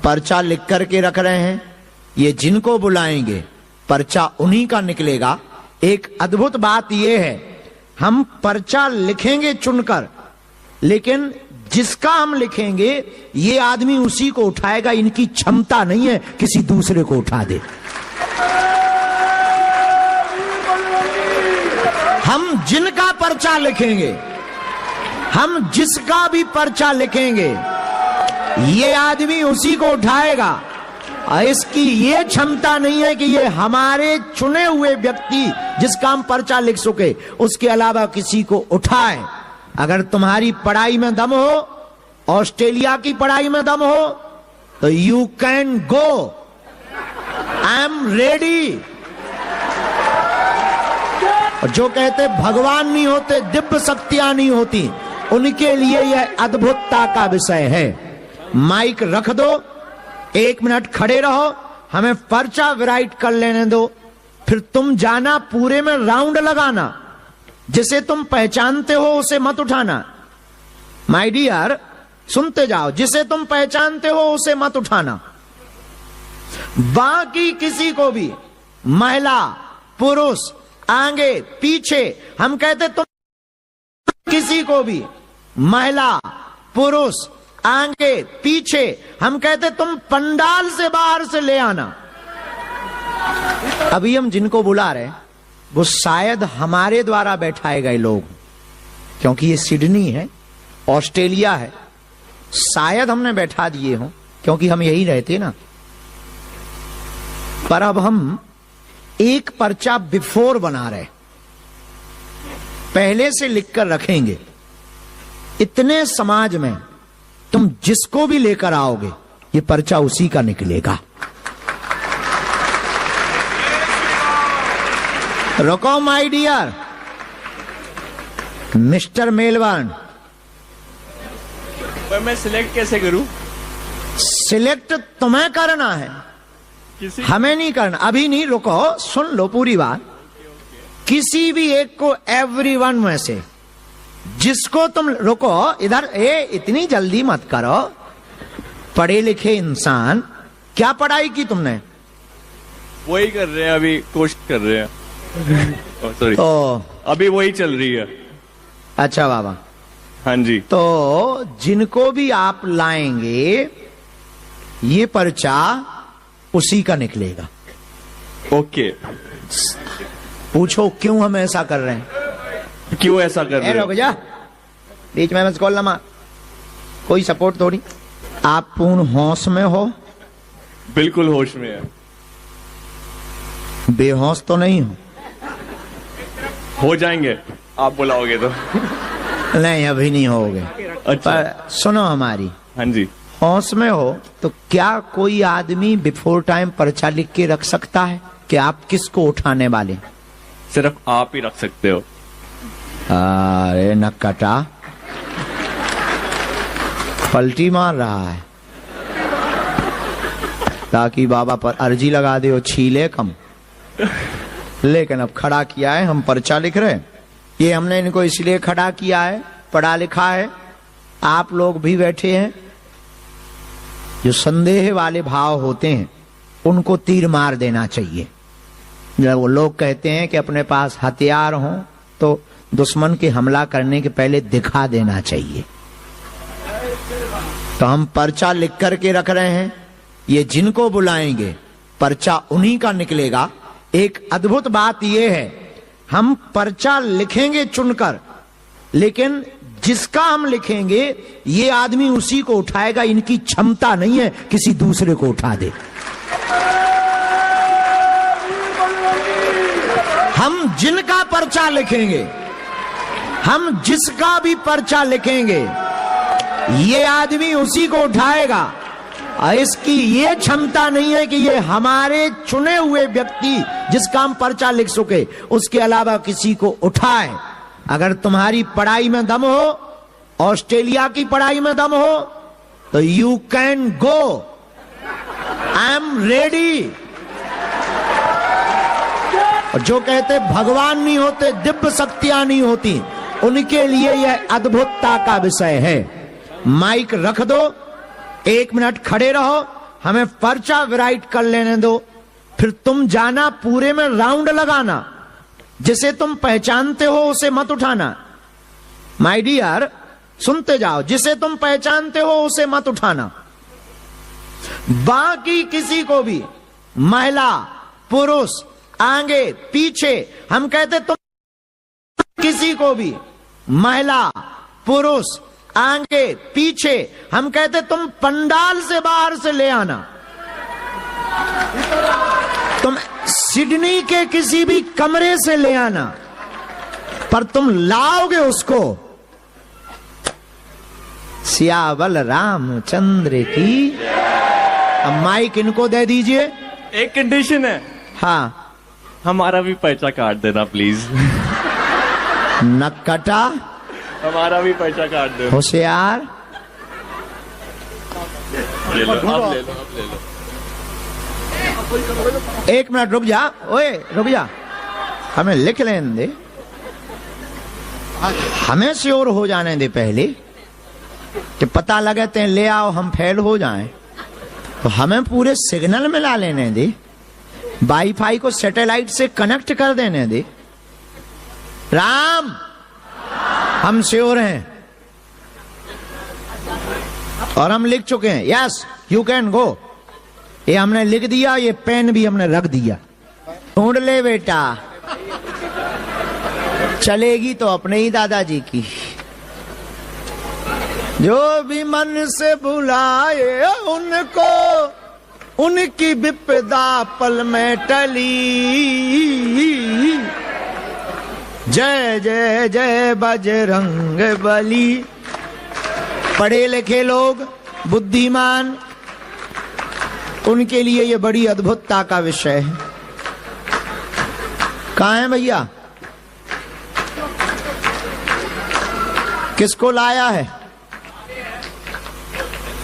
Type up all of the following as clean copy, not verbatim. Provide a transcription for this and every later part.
पर्चा लिख करके रख रहे हैं, ये जिनको बुलाएंगे पर्चा उन्हीं का निकलेगा। एक अद्भुत बात यह है, हम पर्चा लिखेंगे चुनकर, लेकिन जिसका हम लिखेंगे ये आदमी उसी को उठाएगा। इनकी क्षमता नहीं है किसी दूसरे को उठा दे। हम जिनका पर्चा लिखेंगे, हम जिसका भी पर्चा लिखेंगे, ये आदमी उसी को उठाएगा। इसकी ये क्षमता नहीं है कि ये हमारे चुने हुए व्यक्ति जिसका हम पर्चा लिख सके उसके अलावा किसी को उठाए। अगर तुम्हारी पढ़ाई में दम हो, ऑस्ट्रेलिया की पढ़ाई में दम हो, तो you can go, I am ready. और जो कहते भगवान नहीं होते, दिव्य शक्तियां नहीं होती, उनके लिए यह अद्भुतता का विषय है। माइक रख दो, 1 मिनट खड़े रहो, हमें पर्चा राइट कर लेने दो, फिर तुम जाना पूरे में राउंड लगाना। जिसे तुम पहचानते हो उसे मत उठाना। माय डियर, सुनते जाओ, जिसे तुम पहचानते हो उसे मत उठाना। बाकी किसी को भी, महिला पुरुष, आगे पीछे, हम कहते तुम किसी को भी, महिला पुरुष, आगे पीछे, हम कहते तुम पंडाल से बाहर से ले आना। अभी हम जिनको बुला रहे वो शायद हमारे द्वारा बैठाए गए लोग, क्योंकि ये सिडनी है, ऑस्ट्रेलिया है, शायद हमने बैठा दिए हों क्योंकि हम यही रहते ना। पर अब हम एक पर्चा बिफोर बना रहे, पहले से लिखकर रखेंगे। इतने समाज में तुम जिसको भी लेकर आओगे ये पर्चा उसी का निकलेगा। रुको माय डियर, मिस्टर मेलबर्न, मैं सिलेक्ट कैसे करूं? सिलेक्ट तुम्हें करना है, हमें नहीं करना। अभी नहीं, रुको, सुन लो पूरी बात। किसी भी एक को, एवरीवन में से जिसको तुम, रुको इधर, इतनी जल्दी मत करो। पढ़े लिखे इंसान, क्या पढ़ाई की तुमने? वही कर रहे हैं, अभी कोशिश कर रहे हैं। सॉरी, अभी वही चल रही है। अच्छा बाबा, हाँ जी। तो जिनको भी आप लाएंगे ये पर्चा उसी का निकलेगा। ओके, पूछो क्यों हम ऐसा कर रहे हैं? क्यों ऐसा कर रहे हैं? भैया बीच में मत कॉल ना मार, कोई सपोर्ट थोड़ी। आप पूर्ण होश में हो? बिल्कुल होश में है। बेहोश तो नहीं हो जाएंगे आप बुलाओगे तो। नहीं, अभी नहीं होगे। अच्छा, पर सुनो हमारी, हाँ जी। होश में हो तो क्या कोई आदमी बिफोर टाइम पर्चा लिख के रख सकता है कि आप किसको उठाने वाले? सिर्फ आप ही रख सकते हो। अरे नक्काटा, पलटी मार रहा है ताकि बाबा पर अर्जी लगा दे, छीले कम। लेकिन अब खड़ा किया है, हम पर्चा लिख रहे हैं। ये हमने इनको इसलिए खड़ा किया है, पढ़ा लिखा है, आप लोग भी बैठे हैं। जो संदेह वाले भाव होते हैं उनको तीर मार देना चाहिए। जब वो लोग कहते हैं कि अपने पास हथियार हो तो दुश्मन के हमला करने के पहले दिखा देना चाहिए। तो हम पर्चा लिख करके रख रहे हैं, ये जिनको बुलाएंगे पर्चा उन्हीं का निकलेगा। एक अद्भुत बात यह है, हम पर्चा लिखेंगे चुनकर, लेकिन जिसका हम लिखेंगे ये आदमी उसी को उठाएगा। इनकी क्षमता नहीं है किसी दूसरे को उठा दे। हम जिनका पर्चा लिखेंगे, हम जिसका भी पर्चा लिखेंगे ये आदमी उसी को उठाएगा। इसकी ये क्षमता नहीं है कि ये हमारे चुने हुए व्यक्ति जिसका हम पर्चा लिख सके उसके अलावा किसी को उठाए। अगर तुम्हारी पढ़ाई में दम हो, ऑस्ट्रेलिया की पढ़ाई में दम हो, तो you can go, I am ready. और जो कहते भगवान नहीं होते, दिव्य शक्तियां नहीं होती, उनके लिए यह अद्भुतता का विषय है। माइक रख दो, 1 मिनट खड़े रहो, हमें पर्चा राइट कर लेने दो, फिर तुम जाना पूरे में राउंड लगाना, जिसे तुम पहचानते हो उसे मत उठाना। माय डियर सुनते जाओ, जिसे तुम पहचानते हो उसे मत उठाना। बाकी किसी को भी, महिला पुरुष आगे पीछे, हम कहते तुम किसी को भी, महिला पुरुष आगे पीछे, हम कहते तुम पंडाल से बाहर से ले आना। तुम सिडनी के किसी भी कमरे से ले आना, पर तुम लाओगे उसको। सियावल रामचंद्र की। अब माइक इनको दे दीजिए। एक कंडीशन है। हाँ, हमारा भी पर्चा काट देना प्लीज। नक्कटा, हमारा भी पर्चा काट दो। होशियार। ले लो, अब ले लो, अब ले लो। एक मिनट रुक जा, ओए रुक जा, हमें लिख लेने दे, हमें श्योर हो जाने दे पहले, कि पता लगे ते ले आओ हम फेल हो जाएं, तो हमें पूरे सिग्नल मिला लेने दे, वाईफाई को सैटेलाइट से कनेक्ट कर देने दे। राम, हम श्योर हैं और हम लिख चुके हैं। Yes you can go. ये हमने लिख दिया, ये पेन भी हमने रख दिया। ढूंढ ले बेटा, चलेगी तो अपने ही दादाजी की। जो भी मन से बुलाए उनको, उनकी विपदा पल में टली। जय जय जय बजरंग बली। पढ़े लिखे लोग, बुद्धिमान, उनके लिए ये बड़ी अद्भुतता का विषय है। कहाँ है भैया? किसको लाया है?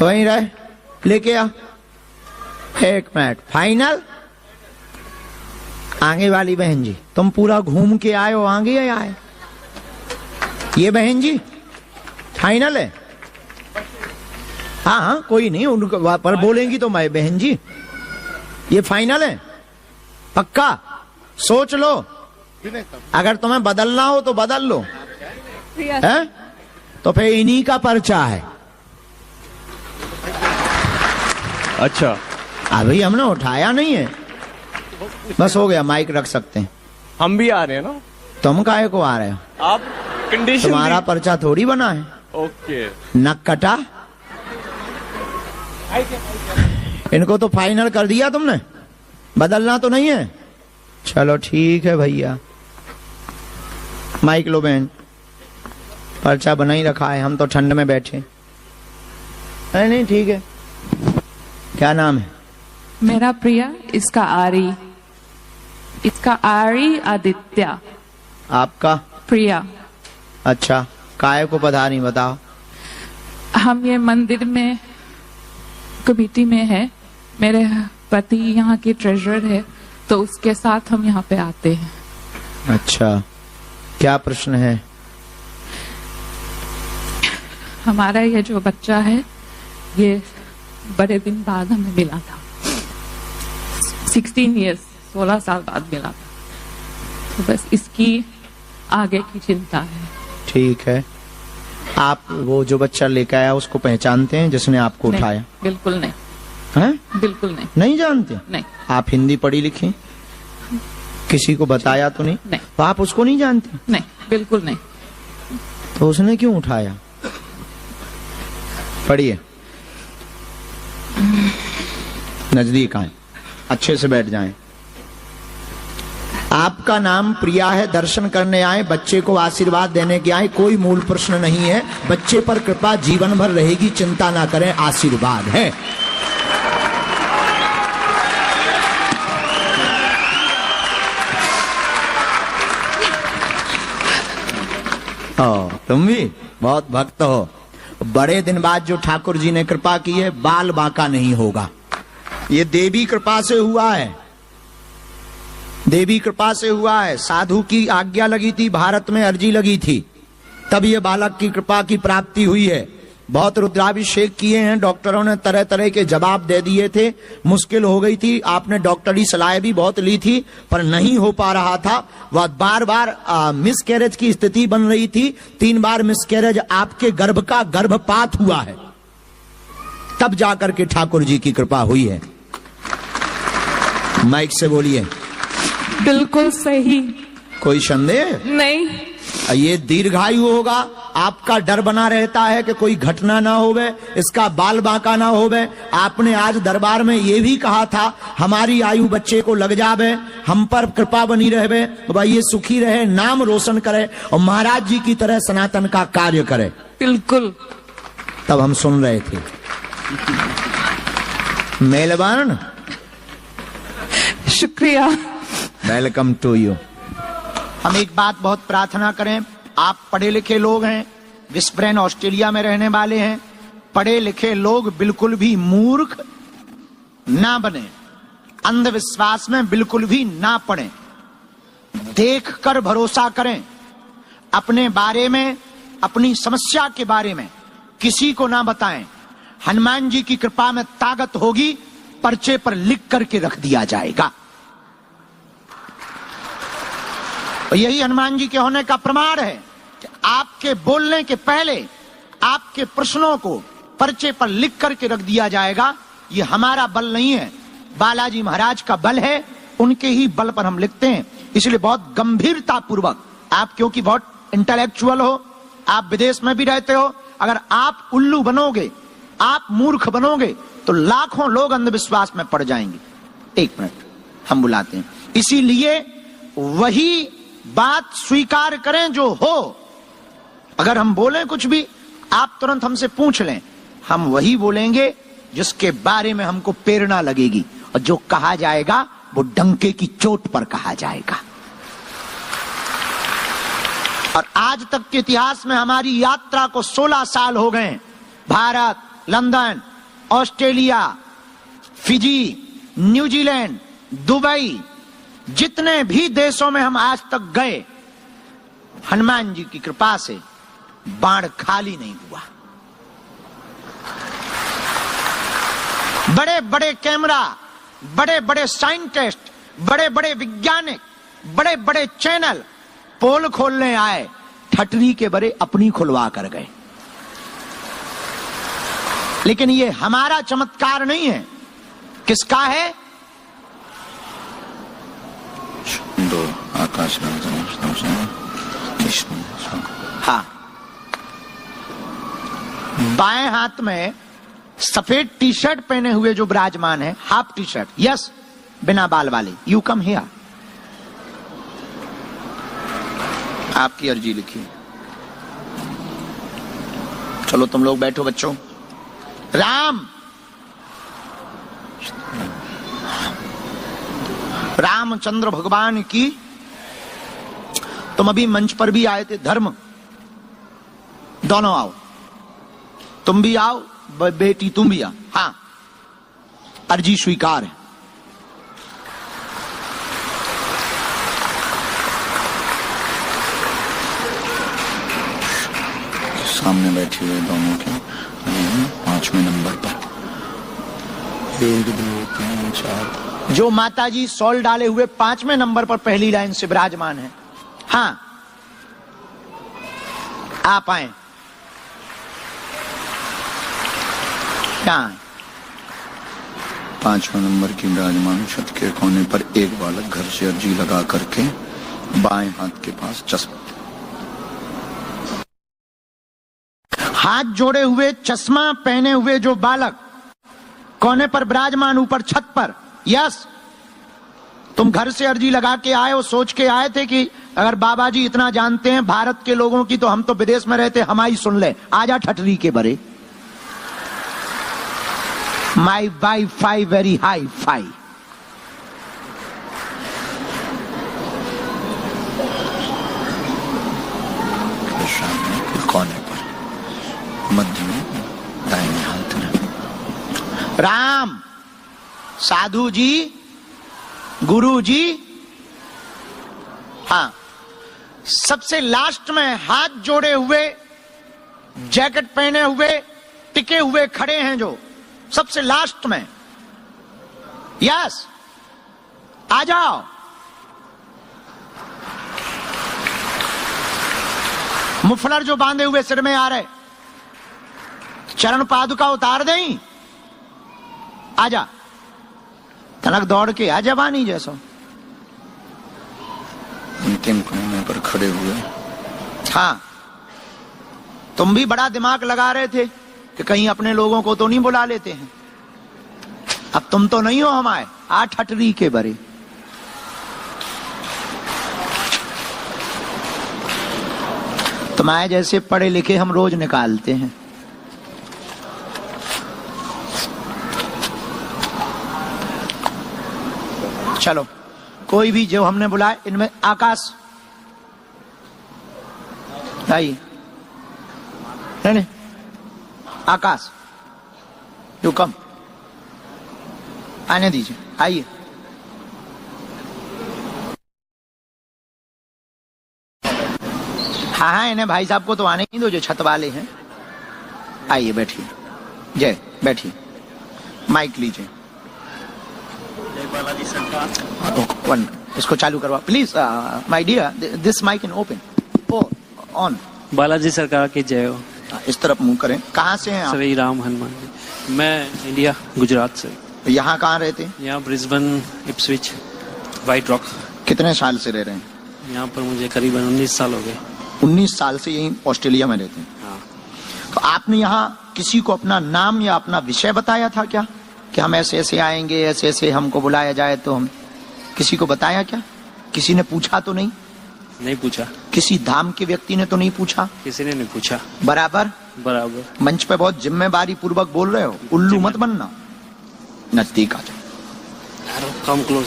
वहीं रहे, लेके आ। एक मिनट, फाइनल। आगे वाली बहन जी, तुम पूरा घूम के आए हो, आगे आए। ये बहन जी फाइनल है? हाँ हाँ कोई नहीं, उनको पर बोलेंगी तो मैं बहन जी ये फाइनल है, पक्का? सोच लो, अगर तुम्हें बदलना हो तो बदल लो, है? तो फिर इन्हीं का पर्चा है। अच्छा, अभी हमने उठाया नहीं है, बस हो गया, माइक रख सकते हैं। हम भी आ रहे हैं ना। तुम काहे को आ रहे हो? आप कंडीशन, तुम्हारा पर्चा थोड़ी बना है। ओके, नक कटा। इनको तो फाइनल कर दिया तुमने, बदलना तो नहीं है। चलो ठीक है भैया, माइक लो बहन, पर्चा बना ही रखा है, हम तो ठंड में बैठे। नहीं ठीक है। क्या नाम है? मेरा प्रिया, इसका आरी, इसका आरी आदित्य। आपका? प्रिया। अच्छा, काय को पधारी बताओ। हम ये मंदिर में कमेटी में है, मेरे पति यहाँ के ट्रेजरर है, तो उसके साथ हम यहाँ पे आते हैं। अच्छा, क्या प्रश्न है? हमारा ये जो बच्चा है, ये बड़े दिन बाद हमें मिला था, 16 इयर्स, 16 साल बाद मिला था, तो बस इसकी आगे की चिंता है। ठीक है, आप वो जो बच्चा लेकर आया उसको पहचानते हैं जिसने आपको उठाया? बिल्कुल नहीं। हैं? बिल्कुल नहीं। नहीं जानते? नहीं। आप हिंदी पढ़ी लिखी, किसी को बताया तो नहीं? नहीं। तो आप उसको नहीं जानते? नहीं, बिल्कुल नहीं। तो उसने क्यों उठाया? पढ़िए, नजदीक आए, अच्छे से बैठ जाएं। आपका नाम प्रिया है, दर्शन करने आए, बच्चे को आशीर्वाद देने के आए, कोई मूल प्रश्न नहीं है, बच्चे पर कृपा जीवन भर रहेगी, चिंता ना करें, आशीर्वाद है। तुम भी बहुत भक्त हो। बड़े दिन बाद जो ठाकुर जी ने कृपा की है, बाल बांका नहीं होगा। ये देवी कृपा से हुआ है, देवी कृपा से हुआ है। साधु की आज्ञा लगी थी, भारत में अर्जी लगी थी, तब ये बालक की कृपा की प्राप्ति हुई है। बहुत रुद्राभिषेक किए हैं, डॉक्टरों ने तरह तरह के जवाब दे दिए थे, मुश्किल हो गई थी, आपने डॉक्टरी सलाह भी बहुत ली थी, पर नहीं हो पा रहा था। वह बार बार मिसकैरेज की स्थिति बन रही थी। 3 बार मिसकैरेज आपके गर्भ का गर्भपात हुआ है, तब जाकर के ठाकुर जी की कृपा हुई है। माइक से बोलिए। बिल्कुल सही। कोई संदेह नहीं। ये दीर्घायु होगा, आपका डर बना रहता है कि कोई घटना ना होवे, इसका बाल बांका ना होवे। आपने आज दरबार में ये भी कहा था, हमारी आयु बच्चे को लग जावे, हम पर कृपा बनी रहे, भाई ये सुखी रहे, नाम रोशन करे और महाराज जी की तरह सनातन का कार्य करे। बिल्कुल। तब हम सुन रहे थे। मेलबर्न, शुक्रिया। Welcome to you. हम एक बात बहुत प्रार्थना करें, आप पढ़े लिखे लोग हैं, विस्ब्रेन ऑस्ट्रेलिया में रहने वाले हैं, पढ़े लिखे लोग बिल्कुल भी मूर्ख ना बने, अंधविश्वास में बिल्कुल भी ना पड़े, देखकर भरोसा करें। अपने बारे में, अपनी समस्या के बारे में किसी को ना बताएं। हनुमान जी की कृपा में ताकत होगी, पर्चे पर लिख करके रख दिया जाएगा। और यही हनुमान जी के होने का प्रमाण है कि आपके बोलने के पहले आपके प्रश्नों को पर्चे पर लिख करके रख दिया जाएगा। ये हमारा बल नहीं है, बालाजी महाराज का बल है, उनके ही बल पर हम लिखते हैं। इसलिए बहुत गंभीरता पूर्वक, आप क्योंकि बहुत इंटेलेक्चुअल हो, आप विदेश में भी रहते हो, अगर आप उल्लू बनोगे, आप मूर्ख बनोगे, तो लाखों लोग अंधविश्वास में पड़ जाएंगे। 1 मिनट, हम बुलाते हैं। इसीलिए वही बात स्वीकार करें जो हो। अगर हम बोलें कुछ भी, आप तुरंत हमसे पूछ लें, हम वही बोलेंगे जिसके बारे में हमको प्रेरणा लगेगी, और जो कहा जाएगा वो डंके की चोट पर कहा जाएगा। और आज तक के इतिहास में हमारी यात्रा को 16 साल हो गए। Bharat, London, Australia, Fiji, New Zealand, Dubai, जितने भी देशों में हम आज तक गए, हनुमान जी की कृपा से बाण खाली नहीं हुआ। बड़े बड़े कैमरा, बड़े बड़े साइंटिस्ट, बड़े बड़े वैज्ञानिक, बड़े बड़े चैनल पोल खोलने आए, ठटरी के बड़े अपनी खुलवा कर गए। लेकिन ये हमारा चमत्कार नहीं है, किसका है? दो आकाश हाँ, बाएं हाथ में सफेद टी शर्ट पहने हुए जो विराजमान है, हाफ टी शर्ट, यस, बिना बाल वाले, यू कम हियर। आपकी अर्जी लिखिए। चलो तुम लोग बैठो बच्चों। राम, रामचंद्र भगवान की। तुम अभी मंच पर भी आए थे, धर्म, दोनों आओ, तुम भी आओ, बेटी तुम भी आओ। हाँ, अर्जी स्वीकार है। सामने बैठे हुए दोनों के 5वें नंबर पर 1 2 3 4। जो माताजी सॉल डाले हुए 5वें नंबर पर पहली लाइन से विराजमान है। हाँ, आप आए। क्या 5वें नंबर की विराजमान छत के कोने पर एक बालक घर से अर्जी लगा करके बाएं हाथ के पास चश्मा, हाथ जोड़े हुए, चश्मा पहने हुए जो बालक कोने पर विराजमान, ऊपर छत पर। यस, तुम घर से अर्जी लगा के आए हो, सोच के आए थे कि अगर बाबा जी इतना जानते हैं भारत के लोगों की, तो हम तो विदेश में रहते, हमारी सुन ले। आजा ठटरी के बरे। माई वाईफाई वेरी हाई फाई। कोने पर मध्य में दाहिने हाथ में राम, साधु जी, गुरु जी। हाँ, सबसे लास्ट में हाथ जोड़े हुए, जैकेट पहने हुए, टिके हुए खड़े हैं जो सबसे लास्ट में, यस आ जाओ। मुफलर जो बांधे हुए सिर में आ रहे, चरण पादुका उतार दें, आजा। तनक दौड़ के आ जवानी जैसा। अंतिम कोने पर खड़े हुए। हाँ, तुम भी बड़ा दिमाग लगा रहे थे कि कहीं अपने लोगों को तो नहीं बुला लेते हैं। अब तुम तो नहीं हो हमारे 8 अटरी के बरे। तुम्हारे जैसे पढ़े लिखे हम रोज निकालते हैं। चलो, कोई भी जो हमने बुलाए, इनमें आकाश आइए। नहीं, आकाश यू कम, आने दीजिए, आइए। हाँ, इन्हें भाई साहब को तो आने ही दो जो छत वाले हैं। आइए बैठिए, जय बैठिए, माइक लीजिए। बालाजी सरकार। वन, इसको चालू करवा please my dear, this mic in open on. Balaji सरकार की जय हो। इस तरफ मुंह करें। कहाँ से हैं आप? श्री राम हनुमान जी। मैं इंडिया गुजरात से। यहाँ कहाँ रहते हैं? यहाँ ब्रिस्बेन, इप्सविच, व्हाइट रॉक। कितने साल से रह रहे हैं? यहाँ पर मुझे करीबन 19 साल हो गए। 19 साल से यहीं ऑस्ट्रेलिया में रहते हैं। हाँ। तो आपने यहाँ किसी को अपना नाम या अपना विषय बताया था क्या, कि हम ऐसे ऐसे आएंगे, ऐसे ऐसे हमको बुलाया जाए? तो हम किसी को बताया क्या? किसी ने पूछा तो नहीं? नहीं पूछा। किसी धाम के व्यक्ति ने तो नहीं पूछा? किसी ने नहीं पूछा। बराबर बराबर। मंच पे बहुत जिम्मेदारी पूर्वक बोल रहे हो, उल्लू मत बनना। नजदीक आ जाओ। Come close.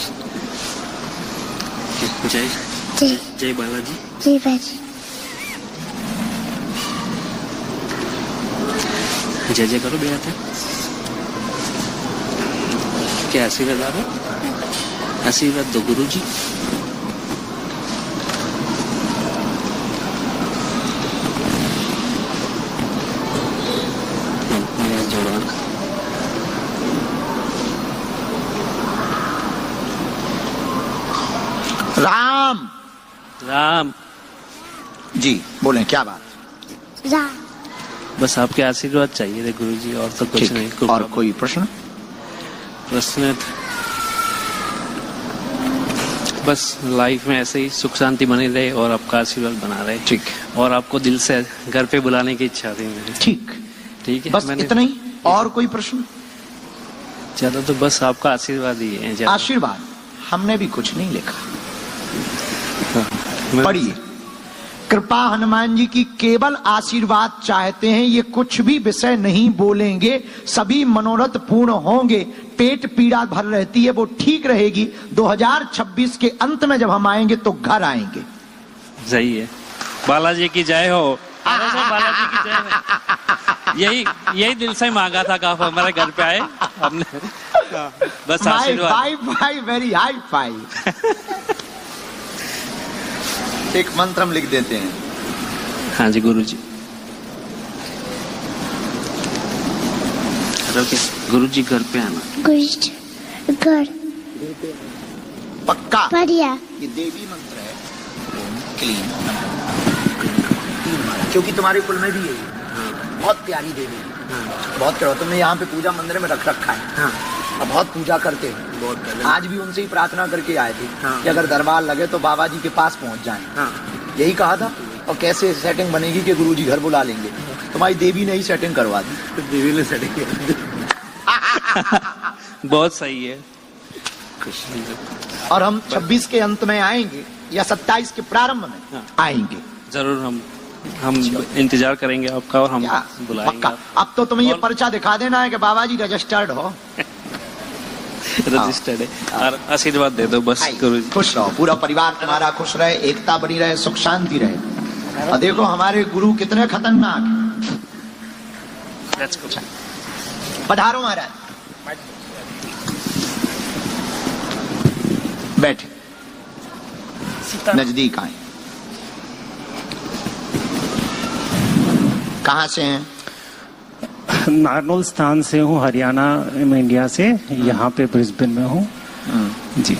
जय जय जय बालाजी। जय बाजी। जय जय करो बेटा। क्या आशीर्वाद आ रहा? आशीर्वाद दो गुरु जी। राम राम जी बोले, क्या बात? राम। बस आपके आशीर्वाद चाहिए थे गुरु जी, और तो कुछ ठीक। नहीं। और कोई प्रश्न? प्रश्न बस लाइफ में ऐसे ही सुख शांति बनी रहे और आपका आशीर्वाद बना रहे। ठीक। और आपको दिल से घर पे बुलाने की इच्छा थी मेरी। ठीक, ठीक है। बस इतना ही। और कोई प्रश्न? ज्यादा तो बस आपका आशीर्वाद ही है। ज्यादा। आशीर्वाद हमने भी कुछ नहीं लिखा। मैं- पढ़िए। कृपा हनुमान जी की केवल आशीर्वाद चाहते हैं, ये कुछ भी विषय नहीं बोलेंगे, सभी मनोरथ पूर्ण होंगे। पेट पीड़ा भर रहती है वो ठीक रहेगी। 2026 के अंत में जब हम आएंगे तो घर आएंगे। सही है। बालाजी की जय हो। अरे सर, बालाजी की जय हो। यही दिल से मांगा था कि आप हमारे घर पे आए। हमने बस आशीर्वाद। High very hi fi. एक मंत्र हम लिख देते हैं। हाँ जी गुरु जी। गुरु जी घर पे आना। गुरु घर पक्का। बढ़िया। ये देवी मंत्र है। क्लीन, क्योंकि तुम्हारे कुल में भी है ये। बहुत प्यारी देवी है। बहुत करो, तुमने यहाँ पे पूजा मंदिर में रख रखा है। अब बहुत पूजा करते हैं। आज भी उनसे ही प्रार्थना करके आए थे कि अगर दरबार लगे तो बाबा जी के पास पहुंच जाएं। यही कहा था। और कैसे सेटिंग बनेगी कि गुरुजी घर बुला लेंगे? तुम्हारी देवी ने ही सेटिंग करवा दी। देवी ने सेटिंग बहुत सही है। और हम 26 के अंत में आएंगे या 27 के प्रारंभ में आएंगे। जरूर हम इंतजार करेंगे आपका, और हम बुलाएंगे। पक्का। अब तो तुम्हें ये पर्चा दिखा देना है कि बाबा जी रजिस्टर्ड हो। रजिस्टर्ड है। और आशीर्वाद दे दो बस गुरु जी। खुश रहो, पूरा परिवार तुम्हारा खुश रहे, एकता बनी रहे, सुख शांति रहे। और देखो हमारे गुरु कितने खतरनाक हैं। Let's go. पधारो महाराज, बैठे, नजदीक आए। कहाँ से हैं? नारनौल स्थान से हूँ, हरियाणा में, इंडिया से। यहाँ पे ब्रिस्बेन में हूँ जी।